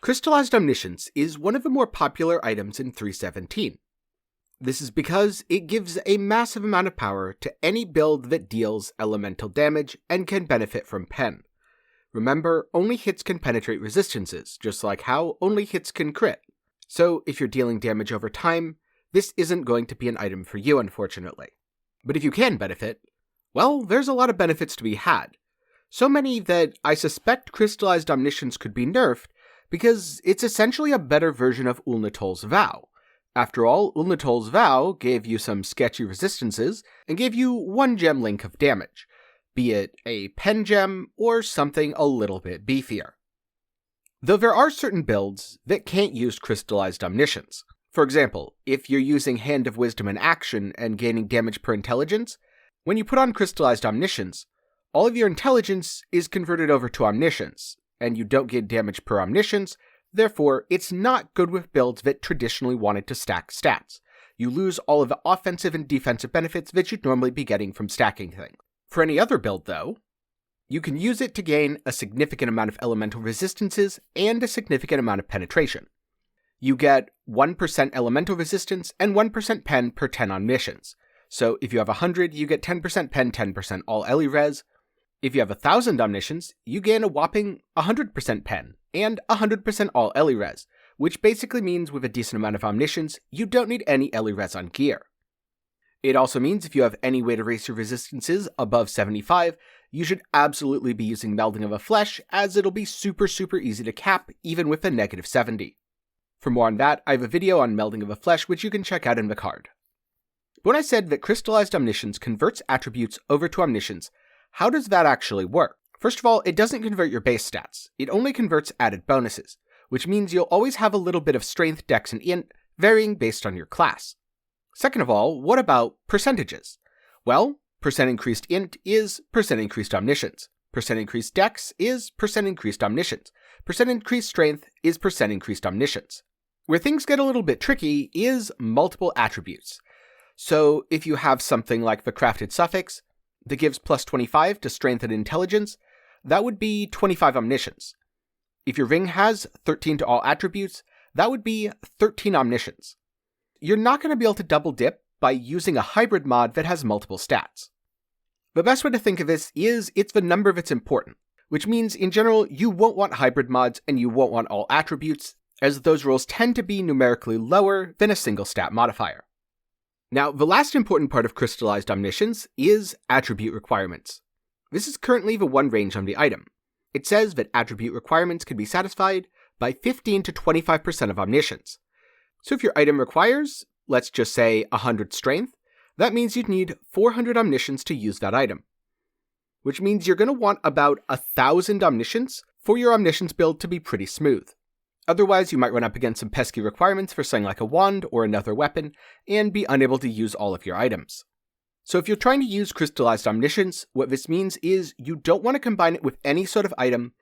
Crystalized Omniscience is one of the more popular items in 3.17. This is because it gives a massive amount of power to any build that deals elemental damage and can benefit from pen. Remember, only hits can penetrate resistances, just like how only hits can crit. So if you're dealing damage over time, this isn't going to be an item for you, unfortunately. But if you can benefit, well, there's a lot of benefits to be had. So many that I suspect Crystalized Omniscience could be nerfed, because it's essentially a better version of Ulnatol's Vow. After all, Ulnatol's Vow gave you some sketchy resistances, and gave you 1 gem link of damage, be it a pen gem or something a little bit beefier. Though there are certain builds that can't use Crystalized Omniscience. For example, if you're using Hand of Wisdom in action and gaining damage per intelligence, when you put on Crystalized Omniscience, all of your intelligence is converted over to Omniscience, and you don't get damage per Omniscience, therefore it's not good with builds that traditionally wanted to stack stats. You lose all of the offensive and defensive benefits that you'd normally be getting from stacking things. For any other build, though, you can use it to gain a significant amount of elemental resistances and a significant amount of penetration. You get 1% elemental resistance and 1% pen per 10 omniscience. So if you have 100, you get 10% pen, 10% all Ellie res. If you have 1,000 omniscience, you gain a whopping 100% pen and 100% all Ellie res, which basically means with a decent amount of omniscience, you don't need any Ellie res on gear. It also means if you have any way to raise your resistances above 75, you should absolutely be using Melding of the Flesh, as it'll be super easy to cap even with a negative 70. For more on that, I have a video on Melding of the Flesh which you can check out in the card. But when I said that Crystalized Omniscience converts attributes over to Omniscience, how does that actually work? First of all, it doesn't convert your base stats, it only converts added bonuses, which means you'll always have a little bit of Strength, Dex, and Int, varying based on your class. Second of all, what about percentages? Well, percent increased Int is percent increased Omniscience. Percent increased Dex is percent increased Omniscience. Percent increased Strength is percent increased Omniscience. Where things get a little bit tricky is multiple attributes. So if you have something like the Crafted Suffix that gives plus 25 to Strength and Intelligence, that would be 25 Omniscience. If your ring has 13 to all attributes, that would be 13 Omniscience. You're not going to be able to double dip by using a hybrid mod that has multiple stats. The best way to think of this is it's the number that's important, which means in general you won't want hybrid mods and you won't want all attributes, as those rules tend to be numerically lower than a single stat modifier. Now, the last important part of Crystalized Omniscience is attribute requirements. This is currently the one range on the item. It says that attribute requirements can be satisfied by 15 to 25% of Omniscience. So if your item requires, let's just say 100 Strength, that means you'd need 400 Omniscience to use that item. Which means you're going to want about 1,000 Omniscience for your Omniscience build to be pretty smooth. Otherwise, you might run up against some pesky requirements for something like a wand or another weapon, and be unable to use all of your items. So if you're trying to use Crystallized Omniscience, what this means is you don't want to combine it with any sort of item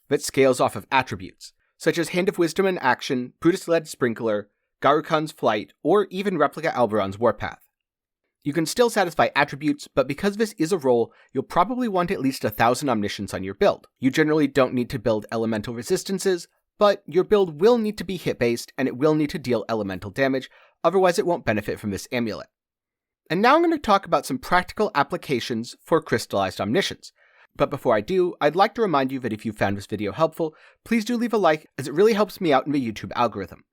that scales off of attributes, such as Hand of Wisdom in action, Brutus-led Sprinkler, Garukan's Flight, or even Replica Alberon's Warpath. You can still satisfy attributes, but because this is a role, you'll probably want at least 1,000 Omniscience on your build. You generally don't need to build elemental resistances, but your build will need to be hit-based, and it will need to deal elemental damage, otherwise it won't benefit from this amulet. And now I'm going to talk about some practical applications for Crystallized Omniscience. But before I do, I'd like to remind you that if you found this video helpful, please do leave a like, as it really helps me out in the YouTube algorithm.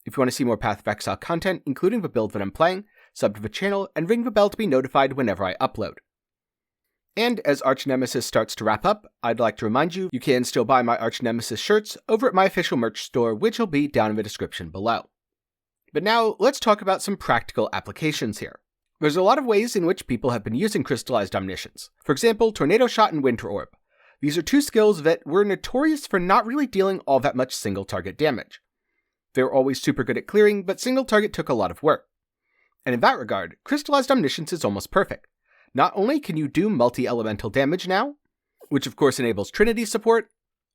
If you want to see more Path of Exile content, including the build that I'm playing, sub to the channel, and ring the bell to be notified whenever I upload. And as Arch Nemesis starts to wrap up, I'd like to remind you, you can still buy my Arch Nemesis shirts over at my official merch store, which will be down in the description below. But now, let's talk about some practical applications here. There's a lot of ways in which people have been using Crystallized Omniscience. For example, Tornado Shot and Winter Orb. These are two skills that were notorious for not really dealing all that much single target damage. They were always super good at clearing, but single target took a lot of work. And in that regard, Crystallized Omniscience is almost perfect. Not only can you do multi-elemental damage now, which of course enables Trinity support,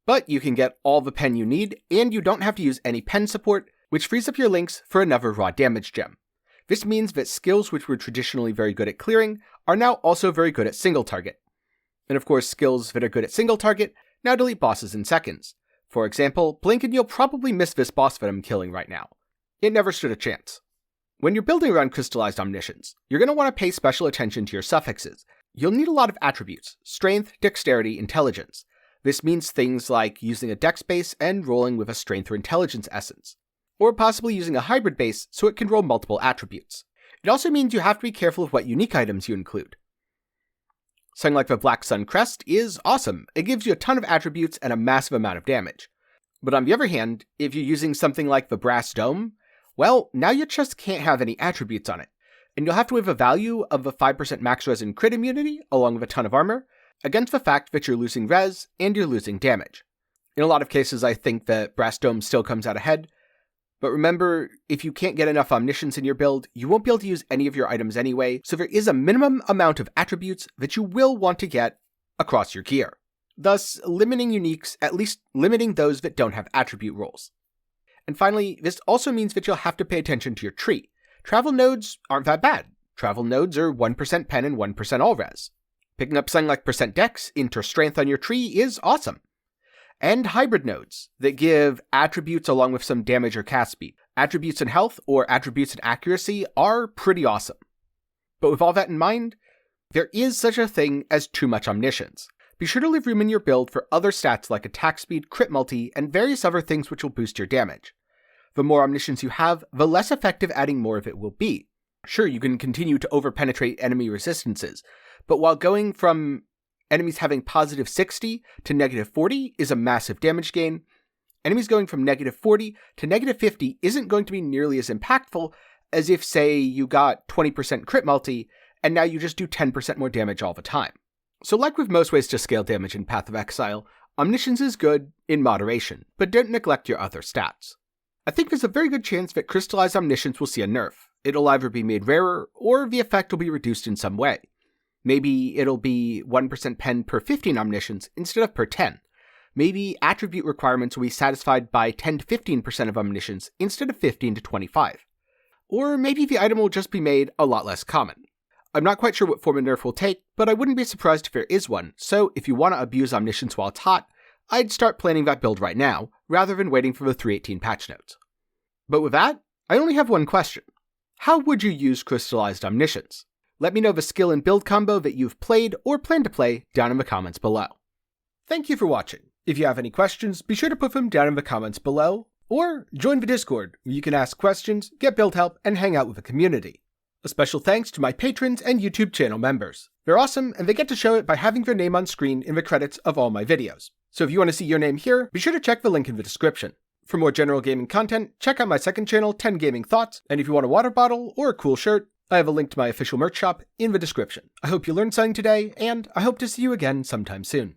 but you can get all the pen you need, and you don't have to use any pen support, which frees up your links for another raw damage gem. This means that skills which were traditionally very good at clearing are now also very good at single target. And of course, skills that are good at single target now delete bosses in seconds. For example, blink and you'll probably miss this boss that I'm killing right now. It never stood a chance. When you're building around Crystalized Omniscience, you're going to want to pay special attention to your suffixes. You'll need a lot of attributes: strength, dexterity, intelligence. This means things like using a dex base and rolling with a strength or intelligence essence, or possibly using a hybrid base so it can roll multiple attributes. It also means you have to be careful of what unique items you include. Something like the Black Sun Crest is awesome. It gives you a ton of attributes and a massive amount of damage. But on the other hand, if you're using something like the Brass Dome, well, now you just can't have any attributes on it, and you'll have to weigh the value of the 5% max res and crit immunity, along with a ton of armor, against the fact that you're losing res and you're losing damage. In a lot of cases, I think that Brass Dome still comes out ahead, but remember, if you can't get enough Omniscience in your build, you won't be able to use any of your items anyway, so there is a minimum amount of attributes that you will want to get across your gear, thus limiting uniques, at least limiting those that don't have attribute rolls. And finally, this also means that you'll have to pay attention to your tree. Travel nodes aren't that bad. Travel nodes are 1% pen and 1% all res. Picking up something like % dex, int, or strength on your tree is awesome. And hybrid nodes that give attributes along with some damage or cast speed. Attributes in health or attributes in accuracy are pretty awesome. But with all that in mind, there is such a thing as too much Omniscience. Be sure to leave room in your build for other stats like attack speed, crit multi, and various other things which will boost your damage. The more Omniscience you have, the less effective adding more of it will be. Sure, you can continue to overpenetrate enemy resistances, but while going from enemies having positive 60 to negative 40 is a massive damage gain, enemies going from negative 40 to negative 50 isn't going to be nearly as impactful as if, say, you got 20% crit multi, and now you just do 10% more damage all the time. So like with most ways to scale damage in Path of Exile, Omniscience is good in moderation, but don't neglect your other stats. I think there's a very good chance that Crystallized Omniscience will see a nerf. It'll either be made rarer, or the effect will be reduced in some way. Maybe it'll be 1% pen per 15 Omniscience instead of per 10. Maybe attribute requirements will be satisfied by 10 to 15% of Omniscience instead of 15 to 25. Or maybe the item will just be made a lot less common. I'm not quite sure what form a nerf will take, but I wouldn't be surprised if there is one, so if you want to abuse Omniscience while it's hot, I'd start planning that build right now, rather than waiting for the 3.18 patch notes. But with that, I only have one question. How would you use Crystallized Omniscience? Let me know the skill and build combo that you've played or plan to play down in the comments below. Thank you for watching. If you have any questions, be sure to put them down in the comments below, or join the Discord, where you can ask questions, get build help, and hang out with the community. A special thanks to my patrons and YouTube channel members. They're awesome, and they get to show it by having their name on screen in the credits of all my videos. So if you want to see your name here, be sure to check the link in the description. For more general gaming content, check out my second channel, 10 Gaming Thoughts, and if you want a water bottle or a cool shirt, I have a link to my official merch shop in the description. I hope you learned something today, and I hope to see you again sometime soon.